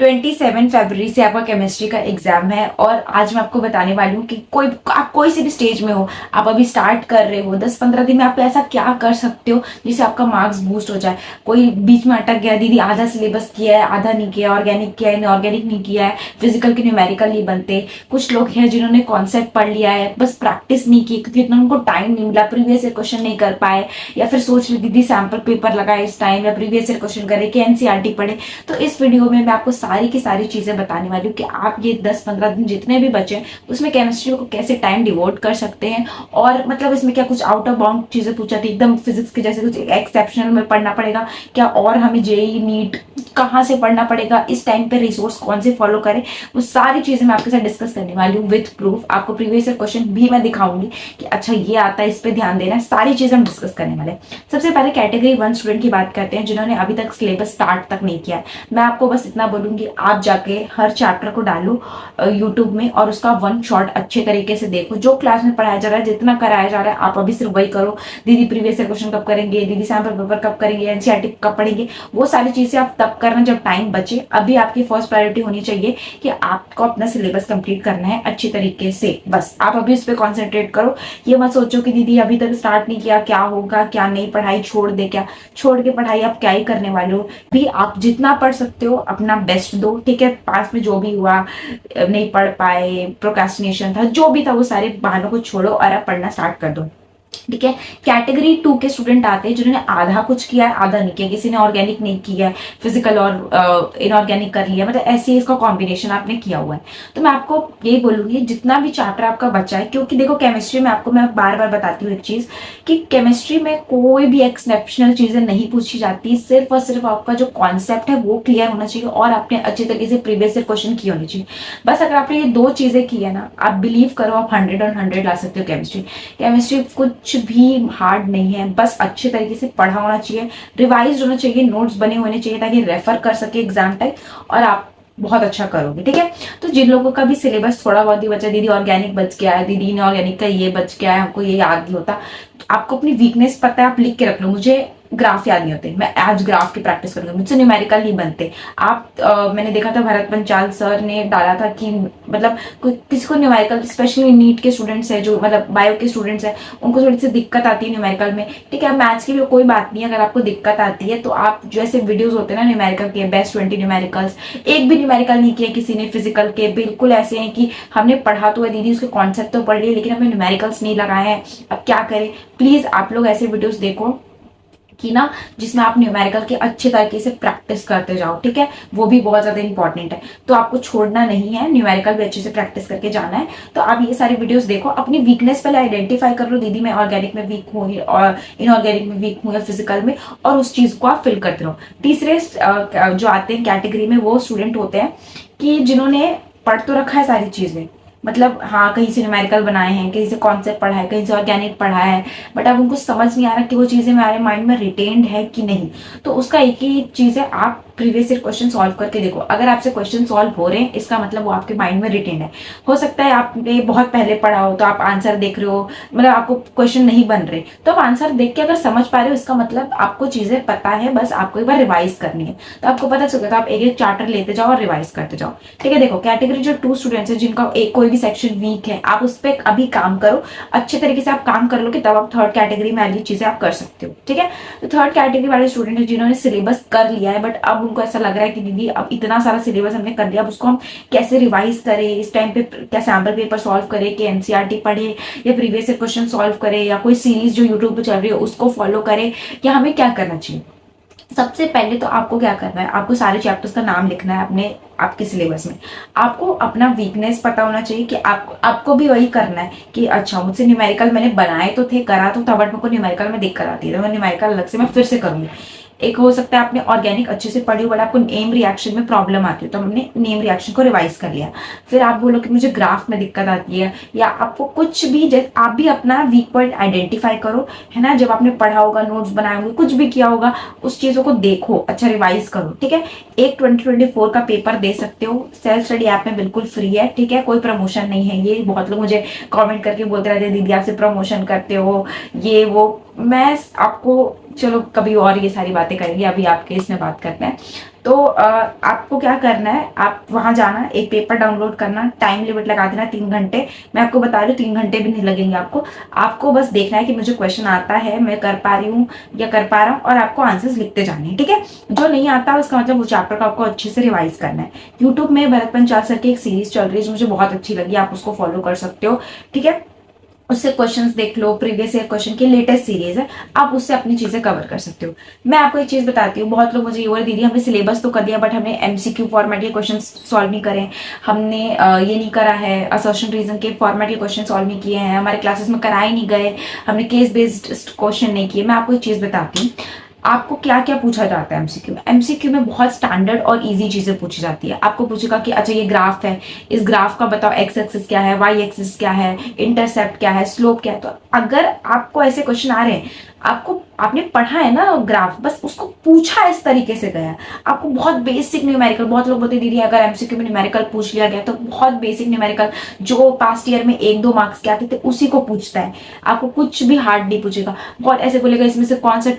27 फरवरी से आपका केमिस्ट्री का एग्जाम है और आज मैं आपको बताने वाली हूँ कि आप कोई सी भी स्टेज में हो, आप अभी स्टार्ट कर रहे हो, 10-15 दिन में आप ऐसा क्या कर सकते हो जिससे आपका मार्क्स बूस्ट हो जाए। कोई बीच में अटक गया, दीदी आधा सिलेबस किया है, आधा नहीं किया, ऑर्गेनिक किया है, इनऑर्गेनिक नहीं किया है, फिजिकल के न्यूमेरिकल नहीं बनते। कुछ लोग हैं जिन्होंने कॉन्सेप्ट पढ़ लिया है, बस प्रैक्टिस नहीं की क्योंकि इतना उनको टाइम नहीं मिला, प्रीवियस ईयर क्वेश्चन नहीं कर पाए, या फिर सोच रही दीदी सैम्पल पेपर लगाए इस टाइम, या प्रीवियस ईयर क्वेश्चन करे कि एनसीईआरटी पढ़े। तो इस वीडियो में मैं आपको सारी की सारी चीजें बताने वाली हूँ कि आप ये 10-15 दिन जितने भी बचे उसमें केमिस्ट्री को कैसे टाइम डिवोट कर सकते हैं। और मतलब इसमें क्या कुछ आउट ऑफ बाउंड चीजें पूछा थी एकदम फिजिक्स के जैसे, कुछ एक्सेप्शनल में पढ़ना पड़ेगा क्या, और हमें जेई नीट कहाँ से पढ़ना पड़ेगा, इस टाइम पे रिसोर्स कौन से फॉलो करें, वो सारी चीजें मैं आपके साथ डिस्कस करने वाली हूँ विद प्रूफ। आपको प्रीवियस ईयर क्वेश्चन भी मैं दिखाऊंगी कि अच्छा ये आता है, इस पे ध्यान देना है, सारी चीजें हम डिस्कस करने वाले हैं। सबसे पहले कैटेगरी 1 स्टूडेंट की बात करते हैं जिन्होंने अभी तक सिलेबस स्टार्ट तक नहीं किया है। मैं आपको बस इतना बोलूंगी, आप जाके हर चैप्टर को डालो यूट्यूब में और उसका वन शॉट अच्छे तरीके से देखो। जो क्लास में पढ़ाया जा रहा है, जितना कराया जा रहा है, आप अभी सिर्फ वही करो। दीदी प्रीवियस ईयर क्वेश्चन कब करेंगे, दीदी सैम्पल पेपर कब करेंगे, एनसीईआरटी कब पढ़ेंगे, वो सारी चीजें आप तब करना जब टाइम बचे। अभी आपकी फर्स्ट प्रायोरिटी होनी चाहिए कि आपको अपना सिलेबस कंप्लीट करना है अच्छी तरीके से। बस आप अभी उस पर कॉन्सेंट्रेट करो। ये मत सोचो कि दीदी अभी तक स्टार्ट नहीं किया, क्या होगा क्या नहीं, पढ़ाई छोड़ दे, क्या छोड़ के पढ़ाई आप क्या ही करने वाले हो। भी आप जितना पढ़ सकते हो अपना बेस्ट दो, ठीक है। पास में जो भी हुआ, नहीं पढ़ पाए, प्रोक्रेस्टिनेशन था, जो भी था, वो सारे बहानों को छोड़ो और आप पढ़ना स्टार्ट कर दो, ठीक है। कैटेगरी 2 के स्टूडेंट आते हैं जिन्होंने आधा कुछ किया है, आधा नहीं किया। किसी ने ऑर्गेनिक नहीं किया है, फिजिकल और इनऑर्गेनिक कर लिया, मतलब ऐसे इसका कॉम्बिनेशन आपने किया हुआ है। तो मैं आपको यही बोलूंगी जितना भी चैप्टर आपका बचा है, क्योंकि देखो केमिस्ट्री में आपको मैं बार बार बताती हूँ एक चीज कि केमिस्ट्री में कोई भी एक्सेप्शनल चीजें नहीं पूछी जाती, सिर्फ और सिर्फ आपका जो कॉन्सेप्ट है वो क्लियर होना चाहिए और आपने अच्छे तरीके से प्रीवियस ईयर क्वेश्चन किए होने चाहिए। बस अगर आपने ये दो चीजें की है ना, आप बिलीव करो आप 100 on 100 ला सकते हो। केमिस्ट्री केमिस्ट्री कुछ भी हार्ड नहीं है, बस अच्छे तरीके से पढ़ा होना चाहिए, रिवाइज होना चाहिए, नोट्स बने होने चाहिए ताकि रेफर कर सके एग्जाम टाइम, और आप बहुत अच्छा करोगे, ठीक है। तो जिन लोगों का भी सिलेबस थोड़ा बहुत ही बचा, दीदी ऑर्गेनिक बच गया है, दीदी इनऑर्गेनिक का ये बच गया है, हमको ये याद नहीं होता, तो आपको अपनी वीकनेस पता है, आप लिख के रख लो। मुझे ग्राफ याद नहीं होते, मैं आज ग्राफ की प्रैक्टिस करूंगी, मुझसे न्यूमेरिकल नहीं बनते। मैंने देखा था भरत पंचाल सर ने डाला था कि मतलब किसी को न्यूमेरिकल, स्पेशली नीट के स्टूडेंट्स है, जो मतलब बायो के स्टूडेंट्स है, उनको थोड़ी सी दिक्कत आती है न्यूमेरिकल में, ठीक है। मैथ्स की भी कोई बात नहीं है, अगर आपको दिक्कत आती है तो आप जो ऐसे वीडियोस होते हैं ना न्यूमेरिकल के, बेस्ट 20 न्यूमेरिकल्स, एक भी न्यूमेरिकल नहीं किया किसी ने फिजिकल के, बिल्कुल ऐसे हैं कि हमने पढ़ा तो है दीदी, उसके कॉन्सेप्ट तो पढ़ लिए लेकिन हमने न्यूमेरिकल्स नहीं लगाए हैं, अब क्या करें। प्लीज आप लोग ऐसे वीडियोस देखो कि ना जिसमें आप न्यूमेरिकल के अच्छे तरीके से प्रैक्टिस करते जाओ, ठीक है। वो भी बहुत ज्यादा इंपॉर्टेंट है, तो आपको छोड़ना नहीं है, न्यूमेरिकल भी अच्छे से प्रैक्टिस करके जाना है। तो आप ये सारे वीडियोस देखो, अपनी वीकनेस पहले आइडेंटिफाई कर लो, दीदी मैं ऑर्गेनिक में वीक हूँ और इनऑर्गेनिक में वीक हूँ या फिजिकल में, और उस चीज को आप फिल करते रहो। तीसरे जो आते हैं कैटेगरी में, वो स्टूडेंट होते हैं कि जिन्होंने पढ़ तो रखा है सारी चीजें, मतलब हाँ कहीं से न्यूमेरिकल बनाए हैं, कहीं से कॉन्सेप्ट पढ़ा है, कहीं से ऑर्गेनिक पढ़ा है, बट अब उनको समझ नहीं आ रहा कि वो चीजें हमारे माइंड में रिटेन्ड है कि नहीं। तो उसका एक ही चीज है, आप प्रीवियस ईयर क्वेश्चन सॉल्व करके देखो। अगर आपसे क्वेश्चन सॉल्व हो रहे हैं, इसका मतलब वो आपके माइंड में रिटेन्ड है। हो सकता है आपने बहुत पहले पढ़ा हो तो आप आंसर देख रहे हो, मतलब आपको क्वेश्चन नहीं बन रहे, तो आप आंसर देख के अगर समझ पा रहे हो, इसका मतलब आपको चीजें पता है, बस आपको एक बार रिवाइज करनी है। तो आपको पता चल गया, तो आप एक एक चैप्टर लेते जाओ और रिवाइज करते जाओ, ठीक है। देखो कैटेगरी जो 2 स्टूडेंट्स है जिनका एक कोई भी सेक्शन वीक है, आप उस पर अभी काम करो, अच्छे तरीके से आप काम कर लो कि तब आप थर्ड कैटेगरी में वाली चीजें आप कर सकते हो, ठीक है। तो थर्ड कैटेगरी वाले स्टूडेंट है जिन्होंने सिलेबस कर लिया है, बट अब उनको ऐसा लग रहा है कि दीदी अब इतना सारा सिलेबस हमने कर लिया, अब उसको हम कैसे रिवाइज करें, इस टाइम पे क्या सैम्पल पेपर सॉल्व करें, कि एनसीईआरटी पढ़े, या प्रीवियस ईयर क्वेश्चन सॉल्व करें, या कोई सीरीज जो यूट्यूब पे चल रही है उसको फॉलो करें, या हमें क्या करना चाहिए। सबसे पहले तो आपको क्या करना है, आपको सारे चैप्टर्स का नाम लिखना है अपने आपके सिलेबस में। आपको अपना वीकनेस पता होना चाहिए कि आपको भी वही करना है कि अच्छा मुझसे न्यूमेरिकल मैंने बनाए तो थे, करा तो था, बट मेरे को न्यूमेरिकल में दिक्कत आती है, तो मैं न्यूमेरिकल अलग से मैं फिर से करूंगी। एक हो सकता है आपने ऑर्गेनिक अच्छे से पढ़ी हो, बट आपको नेम रिएक्शन में प्रॉब्लम आती है, तो हमने नेम रिएक्शन को रिवाइज कर लिया। फिर आप बोलो कि मुझे ग्राफ में दिक्कत आती है, या आपको कुछ भी, जैसे आप भी अपना वीक पॉइंट आइडेंटिफाई करो, है ना। जब आपने पढ़ा होगा, नोट्स बनाए होंगे, कुछ भी किया होगा, उस चीजों को देखो, अच्छा रिवाइज करो, ठीक है। एक 2024 का पेपर दे सकते हो, सेल्फ स्टडी ऐप में बिल्कुल फ्री है, ठीक है, कोई प्रमोशन नहीं है। ये बहुत लोग मुझे कमेंट करके बोलते रहते हैं दीदी आपसे प्रमोशन करते हो, ये वो। मैं आपको, चलो कभी और ये सारी बातें करेंगे, अभी आपके इसमें बात करते हैं। तो आपको क्या करना है, आप वहां जाना, एक पेपर डाउनलोड करना, टाइम लिमिट लगा देना 3 घंटे। मैं आपको बता रही हूँ 3 घंटे भी नहीं लगेंगे आपको। आपको बस देखना है कि मुझे क्वेश्चन आता है, मैं कर पा रही हूँ या कर पा रहा हूँ, और आपको आंसर्स लिखते जाने हैं, ठीक है। जो नहीं आता उसका मतलब वो चैप्टर को आपको अच्छे से रिवाइज करना है। यूट्यूब में भरत पंचाल सर की एक सीरीज चल रही है जो मुझे बहुत अच्छी लगी, आप उसको फॉलो कर सकते हो, ठीक है। उससे क्वेश्चंस देख लो, प्रीवियस ईयर क्वेश्चन की लेटेस्ट सीरीज है, आप उससे अपनी चीजें कवर कर सकते हो। मैं आपको एक चीज बताती हूँ, बहुत लोग मुझे ये बोले दीदी हमने सिलेबस तो कर दिया बट हमने एमसीक्यू फॉर्मेट के क्वेश्चन सॉल्व नहीं करे, हमने ये नहीं करा है, असर्शन रीजन के फॉर्मेट के क्वेश्चन सॉल्व नहीं किए हैं, हमारे क्लासेस में कराए नहीं गए, हमने केस बेस्ड क्वेश्चन नहीं किए। मैं आपको एक चीज बताती हूँ, आपको क्या क्या पूछा जाता है एमसीक्यू में। एमसीक्यू में बहुत स्टैंडर्ड और इजी चीजें पूछी जाती है। आपको पूछेगा कि अच्छा ये ग्राफ है, इस ग्राफ का बताओ एक्स एक्सिस क्या है, वाई एक्सिस क्या है, इंटरसेप्ट क्या है, स्लोप क्या है। तो अगर आपको ऐसे क्वेश्चन आ रहे हैं, आपको आपने पढ़ा है ना ग्राफ, बस उसको पूछा इस तरीके से गया, आपको बहुत बेसिक न्यूमेरिकल, बहुत लोग बोलते हैं दीदी अगर एमसीक्यू में न्यूमेरिकल पूछ लिया गया तो बहुत बेसिक न्यूमेरिकल जो पास्ट ईयर में 1-2 मार्क्स के आते थे उसी को पूछता है, आपको कुछ भी हार्ड नहीं पूछेगा। बहुत ऐसे बोलेगा इसमें से कौन सा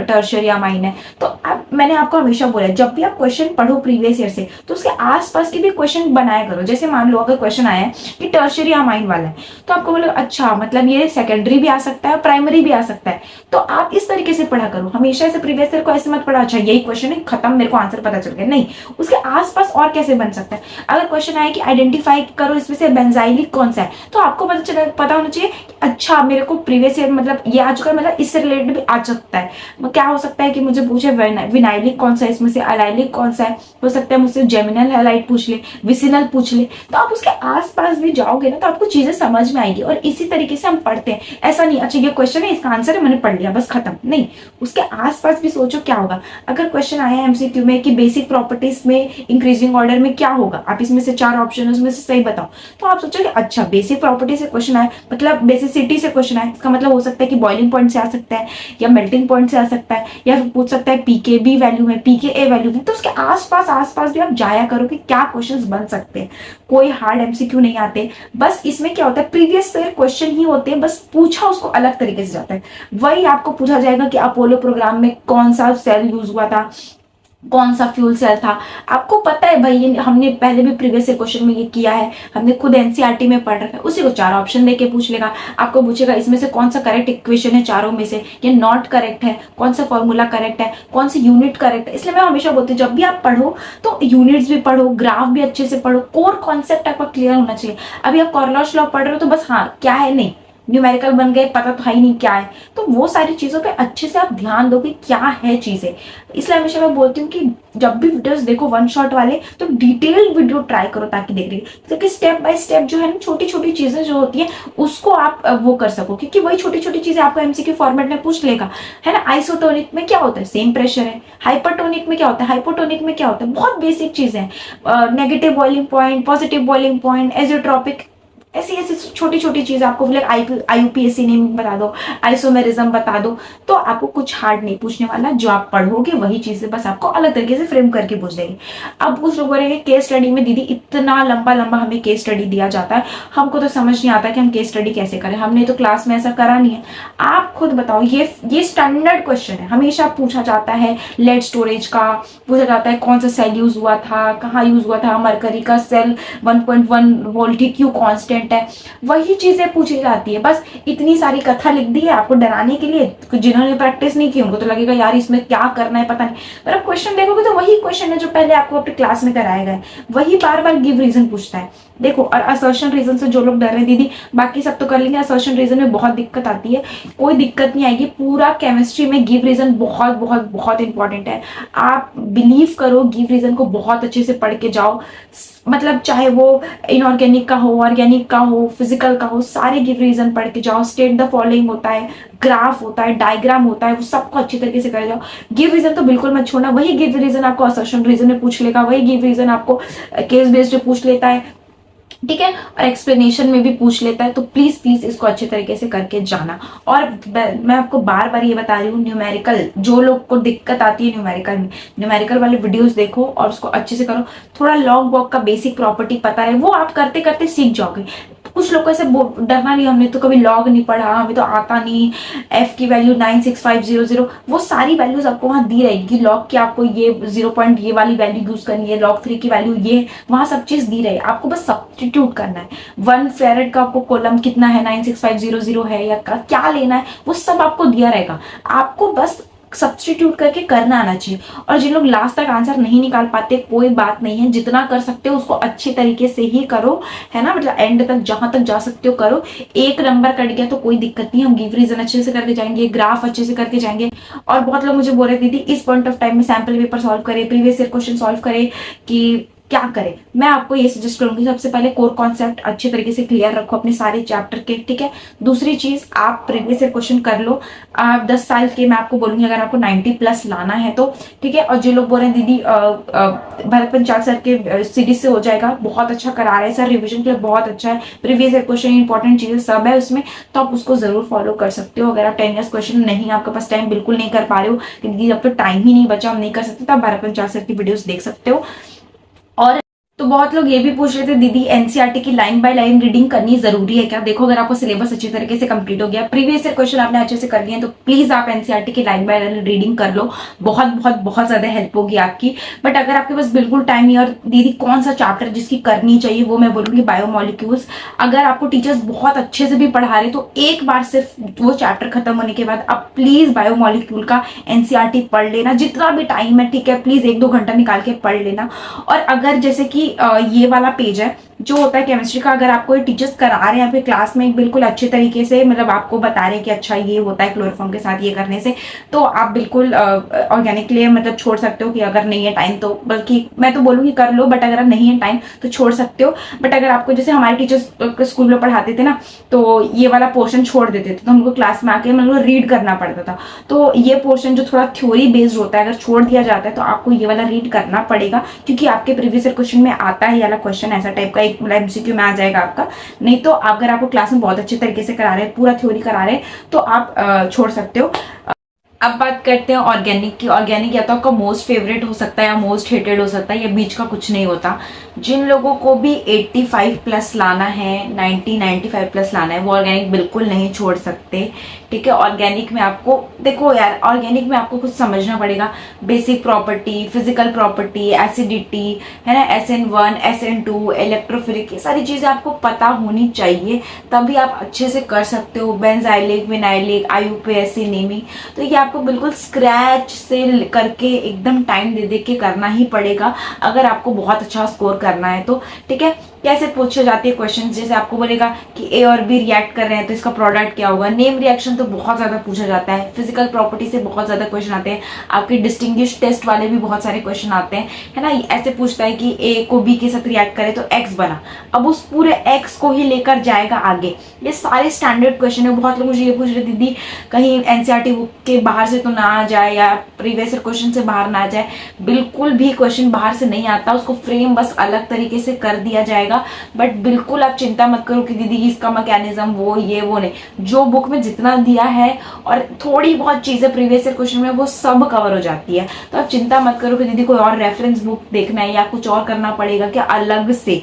टर्शियरी अमाइन है। तो अब मैंने आपको हमेशा बोला जब भी आप क्वेश्चन पढ़ो प्रीवियस ईयर से तो उसके आसपास के भी क्वेश्चन बनाया करो। जैसे मान लो अगर क्वेश्चन आया है कि टर्शियरी अमाइन वाला है, तो आपको बोलो अच्छा मतलब ये सेकेंडरी भी आ सकता है और प्राइमरी भी आ सकता है, तो आप इस तरीके से पढ़ा करो। हमेशा ऐसे प्रीवियस ईयर को ऐसे मत पढ़ा अच्छा यही क्वेश्चन है खत्म मेरे को आंसर पता चल गया, नहीं, उसके आसपास और कैसे बन सकता है। अगर क्वेश्चन आए कि आइडेंटिफाई करो इसमें से बेंजाइलिक कौन सा है, तो आपको पता होना चाहिए कि अच्छा मेरे को प्रीवियस ईयर मतलब ये आ चुका है, मतलब इससे रिलेटेड भी आ सकता है। क्या हो सकता है कि मुझे पूछे विनाइलिक कौन सा है, इसमें से अलाइलिक कौन सा है, हो सकता है मुझसे जेमिनल हैलाइट पूछ ले, विसिनल पूछ ले। तो आप उसके आसपास भी जाओगे ना तो आपको चीजें समझ में आएगी। और इसी तरीके से हम पढ़ते हैं, ऐसा नहीं अच्छा ये क्वेश्चन है इसका आंसर है मैंने पढ़ लिया बस खत्म, नहीं, उसके आसपास भी सोचो क्या होगा। अगर क्वेश्चन आया एमसीक्यू में कि बेसिक प्रॉपर्टीज में इंक्रीजिंग ऑर्डर में क्या होगा, आप इसमें से 4 ऑप्शन उसमें से सही बताओ, तो आप सोचोगे अच्छा बेसिक प्रॉपर्टी से क्वेश्चन आया मतलब बेसिसिटी से क्वेश्चन आया, इसका मतलब हो सकता है कि बॉइलिंग पॉइंट से आ सकता है या मेल्टिंग पॉइंट से आ सकता है या फिर पूछ सकता है पीकेबी वैल्यू में, पीकेए वैल्यू में। तो उसके आसपास भी आप जाया करो कि क्या क्वेश्चंस बन सकते हैं। कोई हार्ड एमसीक्यू नहीं आते, बस इसमें क्या होता है प्रीवियस ईयर क्वेश्चन ही होते हैं, बस पूछा उसको अलग तरीके से जाता है। वही आपको पूछा जाएगा कि अपोलो प्रोग्राम में कौन सा सेल यूज हुआ था, कौन सा फ्यूल सेल था, आपको पता है भाई ये हमने पहले भी प्रीवियस क्वेश्चन में ये किया है, हमने खुद एनसीईआरटी में पढ़ रखा है। उसी को 4 ऑप्शन देके पूछ लेगा, आपको पूछेगा इसमें से कौन सा करेक्ट इक्वेशन है चारों में से, ये नॉट करेक्ट है, कौन सा फॉर्मूला करेक्ट है, कौन सी यूनिट करेक्ट है। इसलिए मैं हमेशा बोलती हूँ जब भी आप पढ़ो तो यूनिट्स भी पढ़ो, ग्राफ भी अच्छे से पढ़ो, कोर कॉन्सेप्ट आपका क्लियर होना चाहिए। अभी आप कॉर्लॉश लॉ पढ़ रहे हो तो बस हाँ क्या है नहीं, न्यूमेरिकल बन गए पता तो है ही नहीं क्या है, तो वो सारी चीजों पे अच्छे से आप ध्यान दो कि क्या है चीजें। इसलिए हमेशा मैं बोलती हूँ कि जब भी वीडियोस देखो वन शॉट वाले तो डिटेल्ड वीडियो ट्राई करो ताकि देख रही, क्योंकि स्टेप बाय स्टेप जो है ना छोटी छोटी चीजें जो होती है उसको आप वो कर सको, क्योंकि वही छोटी छोटी चीजें आपको एमसीक्यू फॉर्मेट में पूछ लेगा, है ना। आइसोटोनिक में क्या होता है, सेम प्रेशर है। हाइपरटोनिक में क्या होता है, हाइपोटोनिक में क्या होता है, बहुत बेसिक चीजें हैं। Negative boiling point, positive boiling point, azeotropic, ऐसी ऐसी छोटी छोटी चीज आपको आईयूपीएससी नेम बता दो, आइसोमेरिज्म बता दो, तो आपको कुछ हार्ड नहीं पूछने वाला। जो आप पढ़ोगे वही चीजें बस आपको अलग तरीके से फ्रेम करके पूछ देंगे। अब कुछ लोग बोलेंगे केस स्टडी में दीदी इतना लंबा लंबा हमें केस स्टडी दिया जाता है, हमको तो समझ नहीं आता कि हम केस स्टडी कैसे करें, हमने तो क्लास में ऐसा करा नहीं है। आप खुद बताओ, ये स्टैंडर्ड क्वेश्चन है, हमेशा पूछा जाता है। लेड स्टोरेज का पूछा जाता है, कौन सा सेल यूज हुआ था, कहाँ यूज हुआ था, मरकरी का सेल 1.1 वोल्ट ही क्यों कांस्टेंट है, वही चीजें पूछी जाती है। बस इतनी सारी कथा लिख दी है आपको डराने के लिए, जिन्होंने प्रैक्टिस नहीं की उनको तो लगेगा यार इसमें क्या करना है पता नहीं, पर आप क्वेश्चन देखोगे तो वही क्वेश्चन है जो पहले आपको अपनी क्लास में कराया गया है, वही बार बार गिव रीजन पूछता है। देखो, और असर्शन रीजन से जो लोग डर रहे दीदी बाकी सब तो कर लेंगे, असर्शन रीजन में बहुत दिक्कत आती है, कोई दिक्कत नहीं आएगी। पूरा केमिस्ट्री में गिव रीजन बहुत बहुत बहुत इंपॉर्टेंट है। आप बिलीव करो, गिव रीजन को बहुत अच्छे से पढ़ के जाओ, मतलब चाहे वो इनऑर्गेनिक का हो, ऑर्गेनिक का हो, फिजिकल का हो, सारे गिव रीजन पढ़ के जाओ। स्टेट द फॉलोइंग होता है, ग्राफ होता है, डायग्राम होता है, वो सबको अच्छी तरीके से कर जाओ। गिव रीजन तो बिल्कुल मत छोड़ना, वही गिव रीजन आपको असर्शन रीजन में पूछ लेगा, वही गिव रीजन आपको केस बेस्ड पूछ लेता है, ठीक है, और एक्सप्लेनेशन में भी पूछ लेता है। तो प्लीज प्लीज इसको अच्छे तरीके से करके जाना। और मैं आपको बार बार ये बता रही हूँ, न्यूमेरिकल जो लोग को दिक्कत आती है न्यूमेरिकल में, न्यूमेरिकल वाले वीडियोस देखो और उसको अच्छे से करो। थोड़ा लॉग वॉग का बेसिक प्रॉपर्टी पता है, वो आप करते करते सीख जाओगे। कुछ लोग को ऐसे डरना नहीं, हमने तो कभी लॉग नहीं पढ़ा, हमें तो आता नहीं, एफ की वैल्यू 96500, वो सारी वैल्यूज आपको वहां दी रहेगी। लॉग की आपको ये 0 पॉइंट ये वाली वैल्यू यूज करनी है, लॉग 3 की वैल्यू ये, वहां सब चीज दी रही, आपको बस सब्स्टिट्यूट करना है। 1 फेरेड का आपको कॉलम कितना है, 96500 है या क्या लेना है, वो सब आपको दिया रहेगा, आपको बस सब्स्टिट्यूट करके करना आना चाहिए। और जिन लोग लास्ट तक आंसर नहीं निकाल पाते, कोई बात नहीं है, जितना कर सकते हो उसको अच्छी तरीके से ही करो, है ना, मतलब एंड तक जहां तक जा सकते हो करो। एक नंबर कट गया तो कोई दिक्कत नहीं, हम गिव रीजन अच्छे से करके जाएंगे, ग्राफ अच्छे से करके जाएंगे। और बहुत लोग मुझे बोल रहे दीदी इस पॉइंट ऑफ टाइम में सैम्पल पेपर सॉल्व करे, प्रीवियस ईयर क्वेश्चन सॉल्व करे, कि क्या करें। मैं आपको ये सजेस्ट करूंगी, सबसे पहले कोर कॉन्सेप्ट अच्छे तरीके से क्लियर रखो अपने सारे चैप्टर के, ठीक है। दूसरी चीज, आप प्रीवियस ईयर क्वेश्चन कर लो। आप 10 साल के, मैं आपको बोलूंगी अगर आपको 90+ लाना है तो, ठीक है। और जो लोग बोल रहे हैं दीदी भरत पंचाल सर के सीरीज से हो जाएगा, बहुत अच्छा करा रहे हैं सर, रिविजन के लिए बहुत अच्छा है, प्रीवियस ईयर क्वेश्चन इंपॉर्टेंट चीजें सब है उसमें, तो आप उसको जरूर फॉलो कर सकते हो। अगर आप 10 ईयर्स क्वेश्चन नहीं, आपके पास टाइम बिल्कुल नहीं कर पा रहे हो कि दीदी अब तो टाइम ही नहीं बचा, हम नहीं कर सकते, तो आप भरत पंचाल सर की वीडियोस देख सकते हो। और तो बहुत लोग ये भी पूछ रहे थे दीदी एनसीईआरटी की लाइन बाय लाइन रीडिंग करनी जरूरी है क्या। देखो अगर आपको सिलेबस अच्छी तरीके से कंप्लीट हो गया, प्रीवियस ईयर क्वेश्चन आपने अच्छे से कर लिए, तो प्लीज आप एनसीईआरटी की लाइन बाय लाइन रीडिंग कर लो, बहुत बहुत बहुत ज्यादा हेल्प होगी आपकी। बट अगर आपके पास बिल्कुल टाइम नहीं, और दीदी कौन सा चैप्टर जिसकी करनी चाहिए, वो मैं बोलूंगी बायोमोलिक्यूल्स। अगर आपको टीचर्स बहुत अच्छे से भी पढ़ा रहे तो एक बार सिर्फ वो चैप्टर खत्म होने के बाद आप प्लीज बायोमोलिक्यूल का एनसीईआरटी पढ़ लेना, जितना भी टाइम है, ठीक है, प्लीज 1-2 घंटा निकाल के पढ़ लेना। और अगर जैसे कि ये वाला पेज है जो होता है केमिस्ट्री का, अगर आपको टीचर्स करा रहे हैं यहाँ पे क्लास में बिल्कुल अच्छे तरीके से, मतलब आपको बता रहे हैं कि अच्छा ये होता है क्लोरोफॉर्म के साथ ये करने से, तो आप बिल्कुल ऑर्गेनिक लिए मतलब छोड़ सकते हो कि अगर नहीं है टाइम तो, बल्कि मैं तो बोलूंगी कर लो, बट अगर नहीं है टाइम तो छोड़ सकते हो। बट अगर आपको, जैसे हमारे टीचर्स स्कूल में पढ़ाते थे ना, तो ये वाला पोर्शन छोड़ देते थे, तो हमको क्लास में आके मतलब रीड करना पड़ता था। तो ये पोर्शन जो थोड़ा थ्योरी बेस्ड होता है, अगर छोड़ दिया जाता है तो आपको ये वाला रीड करना पड़ेगा, क्योंकि आपके प्रीवियस ईयर क्वेश्चन में आता है ये वाला क्वेश्चन ऐसा टाइप का, एक एमसीक्यू में आ जाएगा आपका। नहीं तो अगर आपको क्लास में बहुत अच्छे तरीके से करा रहे हैं, पूरा थ्योरी करा रहे हैं, तो आप छोड़ सकते हो। अब बात करते हैं ऑर्गेनिक की। ऑर्गेनिक या तो आपका मोस्ट फेवरेट हो सकता है या मोस्ट हेटेड हो सकता है, या बीच का कुछ नहीं होता। जिन लोगों को भी 85+ लाना है, 90-95+ लाना है, वो ऑर्गेनिक बिल्कुल नहीं छोड़ सकते, ठीक है। ऑर्गेनिक में आपको, देखो यार, ऑर्गेनिक में आपको कुछ समझना पड़ेगा, basic property, physical property, acidity, है ना, SN1 SN2, इलेक्ट्रोफिलिक, ये सारी चीजें आपको पता होनी चाहिए, तभी आप अच्छे से कर सकते हो। बेंजाइलिक, विनाइलिक, IUPAC, नेमी, तो ये आपको बिल्कुल स्क्रैच से करके एकदम टाइम दे दे के करना ही पड़ेगा अगर आपको बहुत अच्छा स्कोर करना है तो, ठीक है। कैसे पूछे जाते हैं क्वेश्चन, जैसे आपको बोलेगा कि ए और बी रिएक्ट कर रहे हैं तो इसका प्रोडक्ट क्या होगा। नेम रिएक्शन तो बहुत ज्यादा पूछा जाता है, फिजिकल प्रॉपर्टी से बहुत ज्यादा क्वेश्चन आते हैं, आपके डिस्टिंग्विश टेस्ट वाले भी बहुत सारे क्वेश्चन आते हैं, है ना। ऐसे पूछता है कि ए को बी के साथ रिएक्ट करे तो एक्स बना, अब उस पूरे एक्स को ही लेकर जाएगा आगे। ये सारे स्टैंडर्ड क्वेश्चन है। बहुत लोग मुझे ये पूछ रहे दीदी कहीं एनसीईआरटी बुक के बाहर से तो ना आ जाए, या प्रीवियस क्वेश्चन से बाहर ना आ जाए। बिल्कुल भी क्वेश्चन बाहर से नहीं आता, उसको फ्रेम बस अलग तरीके से कर दिया जाएगा। बट बिल्कुल आप चिंता मत करो कि दीदी इसका मैकेनिज्म वो ये वो नहीं, जो बुक में जितना दिया है और थोड़ी बहुत चीजें प्रीवियस ईयर क्वेश्चन में वो सब कवर हो जाती है। तो आप चिंता मत करो कि दीदी कोई और रेफरेंस बुक देखना है या कुछ और करना पड़ेगा क्या अलग से।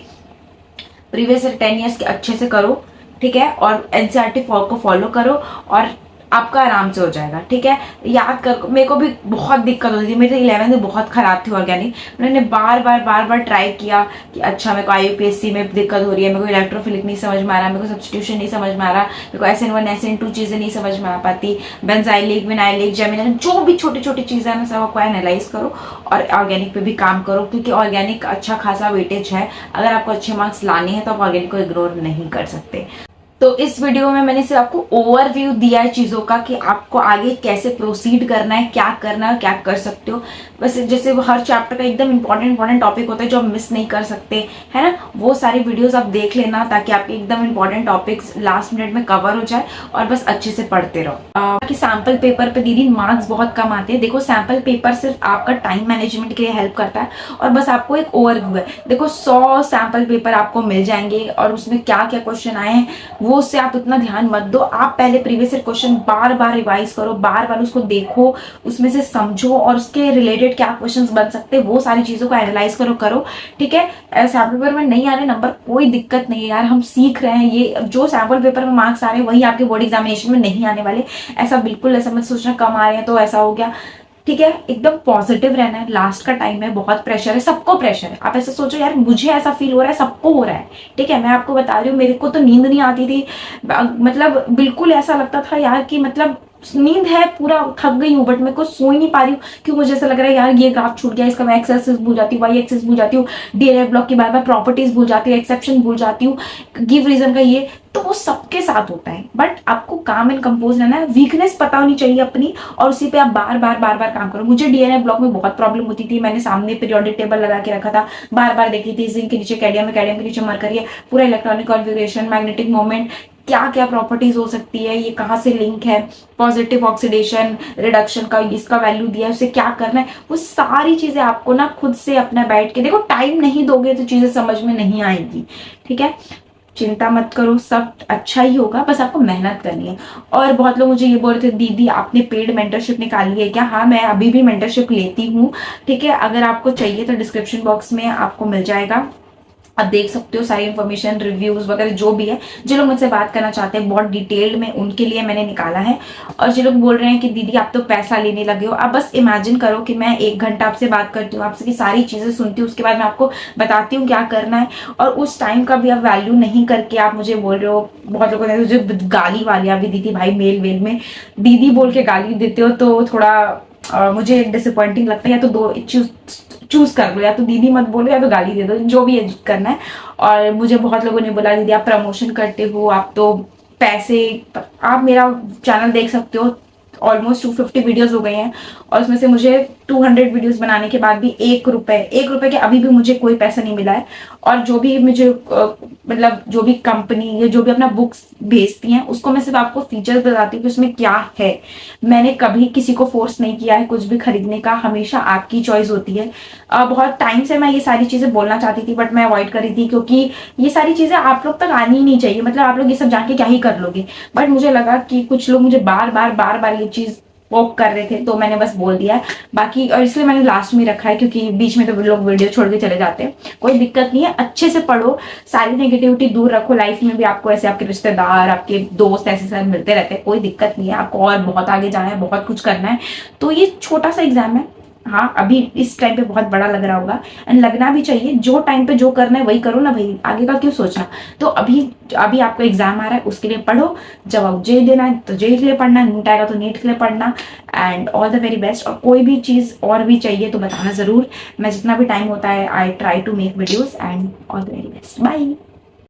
प्रीवियस ईयर 10 ईयर्स के अच्छे से करो, ठीक है, और एनसीईआरटी को फॉलो करो और आपका आराम से हो जाएगा, ठीक है। याद कर, मेरे को भी बहुत दिक्कत होती थी, मेरे 11th में बहुत खराब थी ऑर्गेनिक, मैंने बार बार ट्राई किया कि अच्छा मेरे को IUPAC में दिक्कत हो रही है, मेरे को इलेक्ट्रोफिलिक नहीं समझ में आ रहा, मेरे को सब्स्टिट्यूशन नहीं समझ में आ रहा, मेरे को SN1 SN2 चीजें नहीं समझ में आ पाती, बेंजाइलिक, विनाइलिक, जेमिनिक, जो भी छोटी छोटी चीजें हैं ना सब आपको एनालाइज करो और ऑर्गेनिक पे भी काम करो, क्योंकि ऑर्गेनिक अच्छा खासा वेटेज है। अगर आपको अच्छे मार्क्स लाने हैं तो आप ऑर्गेनिक को इग्नोर नहीं कर सकते। तो इस वीडियो में मैंने सिर्फ आपको ओवरव्यू दिया है चीजों का कि आपको आगे कैसे प्रोसीड करना है, क्या करना है, क्या कर सकते हो। वैसे जैसे हर चैप्टर का एकदम इंपॉर्टेंट टॉपिक होता है जो आप मिस नहीं कर सकते, है ना, वो सारी वीडियोस आप देख लेना ताकि आपके एकदम इंपॉर्टेंट टॉपिक्स लास्ट मिनट में कवर हो जाए और बस अच्छे से पढ़ते रहो। कि सैम्पल पेपर पे दीदी मार्क्स बहुत कम आते हैं। देखो सैम्पल पेपर सिर्फ आपका टाइम मैनेजमेंट के लिए हेल्प करता है और बस आपको एक ओवरव्यू है। देखो 100 सैम्पल पेपर आपको मिल जाएंगे और उसमें क्या क्या क्वेश्चन आए हैं वो उससे आप इतना ध्यान मत दो। आप पहले प्रीवियस ईयर क्वेश्चन बार बार रिवाइज करो, बार बार उसको देखो, उसमें से समझो और उसके रिलेटेड क्या क्वेश्चंस बन सकते हैं वो सारी चीजों को एनालाइज करो। ठीक है, सैम्पल पेपर में नहीं आ रहे नंबर कोई दिक्कत नहीं है यार, हम सीख रहे हैं। ये जो सैम्पल पेपर में मार्क्स आ रहे हैं वही आपके बोर्ड एग्जामिनेशन में नहीं आने वाले। ऐसा बिल्कुल ऐसा मत सोचना कम आ रहे हैं तो ऐसा हो गया। ठीक है, एकदम पॉजिटिव रहना है। लास्ट का टाइम है, बहुत प्रेशर है, सबको प्रेशर है। आप ऐसा सोचो यार मुझे ऐसा फील हो रहा है, सबको हो रहा है। ठीक है, मैं आपको बता रही हूँ, मेरे को तो नींद नहीं आती थी, मतलब बिल्कुल ऐसा लगता था यार कि मतलब नींद है, पूरा थक गई हूँ बट मैं को सो ही नहीं पा रही हूँ क्योंकि मुझे ऐसा लग रहा है यार ये ग्राफ छूट गया, इसका मैं एक्स एक्सिस भूल जाती हूँ, वाई एक्सिस भूल जाती हूँ, डीएनए ब्लॉक की बार बार प्रॉपर्टीज भूल जाती हूँ, एक्सेप्शन भूल जाती हूँ, गिव रीजन का ये। तो वो सबके साथ होता है, बट आपको काम एंड कंपोज रहना है, वीकनेस पता होनी चाहिए अपनी और उसी पे आप बार बार काम करो। मुझे डीएनए ब्लॉक में बहुत प्रॉब्लम होती थी, मैंने सामने पीरियोडिक टेबल लगा के रखा था, बार बार देखी थी, जिंक के नीचे कैडियम है, कैडियम के नीचे मरकरी है, पूरा इलेक्ट्रॉनिक कॉन्फ़िगरेशन, मैग्नेटिक मोमेंट, क्या क्या प्रॉपर्टीज हो सकती है, ये कहाँ से लिंक है, पॉजिटिव ऑक्सीडेशन रिडक्शन का इसका वैल्यू दिया है, उसे क्या करना है, वो सारी चीजें आपको ना खुद से अपना बैठ के देखो। टाइम नहीं दोगे तो चीजें समझ में नहीं आएगी। ठीक है, चिंता मत करो, सब अच्छा ही होगा, बस आपको मेहनत करनी है। और बहुत लोग मुझे ये बोल रहे थे दीदी आपने पेड मेंटरशिप निकाली है क्या? हाँ, मैं अभी भी मेंटरशिप लेती हूँ। ठीक है, अगर आपको चाहिए तो डिस्क्रिप्शन बॉक्स में आपको मिल जाएगा, आप देख सकते हो सारी इन्फॉर्मेशन, रिव्यूज वगैरह जो भी है। जो लोग मुझसे बात करना चाहते हैं बहुत डिटेल्ड में, उनके लिए मैंने निकाला है। और जो लोग बोल रहे हैं कि दीदी आप तो पैसा लेने लगे हो, आप बस इमेजिन करो कि मैं 1 घंटा आपसे बात करती हूँ, आपसे की सारी चीजें सुनती हूँ, उसके बाद मैं आपको बताती हूँ क्या करना है, और उस टाइम का भी आप वैल्यू नहीं करके आप मुझे बोल रहे हो। बहुत लोगों ने मुझे गाली वालियां भी दी थी भाई, मेल वेल में दीदी बोल के गाली देते हो तो थोड़ा मुझे डिसअपॉइंटिंग लगता है। या तो दो चूज कर लो, या तो दीदी मत बोलो या तो गाली दे दो, जो भी एडिट करना है। और मुझे बहुत लोगों ने बोला दीदी आप प्रमोशन करते हो, आप तो पैसे, आप मेरा चैनल देख सकते हो, ऑलमोस्ट 250 वीडियोस हो गए हैं और उसमें से मुझे 200 वीडियोस बनाने के बाद भी 1 रुपए के अभी भी मुझे कोई पैसा नहीं मिला है। और जो भी मुझे मतलब जो भी कंपनी या जो भी अपना बुक्स भेजती हैं उसको मैं सिर्फ आपको फीचर्स बताती हूँ कि उसमें क्या है। मैंने कभी किसी को फोर्स नहीं किया है कुछ भी खरीदने का, हमेशा आपकी चॉइस होती है। बहुत टाइम से मैं ये सारी चीजें बोलना चाहती थी बट मैं अवॉइड कर रही थी क्योंकि ये सारी चीजें आप लोग तक आनी ही नहीं चाहिए, मतलब आप लोग ये सब जान के क्या ही कर लोगे। बट मुझे लगा कि कुछ लोग मुझे बार बार ये चीज पोक कर रहे थे तो मैंने बस बोल दिया। बाकी और इसलिए मैंने लास्ट में रखा है क्योंकि बीच में तो लोग वीडियो छोड़ के चले जाते हैं। कोई दिक्कत नहीं है, अच्छे से पढ़ो, सारी नेगेटिविटी दूर रखो। लाइफ में भी आपको ऐसे आपके रिश्तेदार, आपके दोस्त ऐसे सारे मिलते रहते हैं, कोई दिक्कत नहीं है। आपको और बहुत आगे जाना है, बहुत कुछ करना है। तो ये छोटा सा एग्जाम है, हाँ अभी इस टाइम पे बहुत बड़ा लग रहा होगा एंड लगना भी चाहिए। जो टाइम पे जो करना है वही करो ना भाई, आगे का क्यों सोचना। तो अभी अभी आपका एग्जाम आ रहा है उसके लिए पढ़ो, जब जे देना है तो जे के लिए पढ़ना, नीट आएगा तो नीट के लिए पढ़ना। And all the very best. और कोई भी चीज और भी चाहिए तो बताना जरूर, मैं जितना भी टाइम होता है I try to make videos. And all the very best, bye.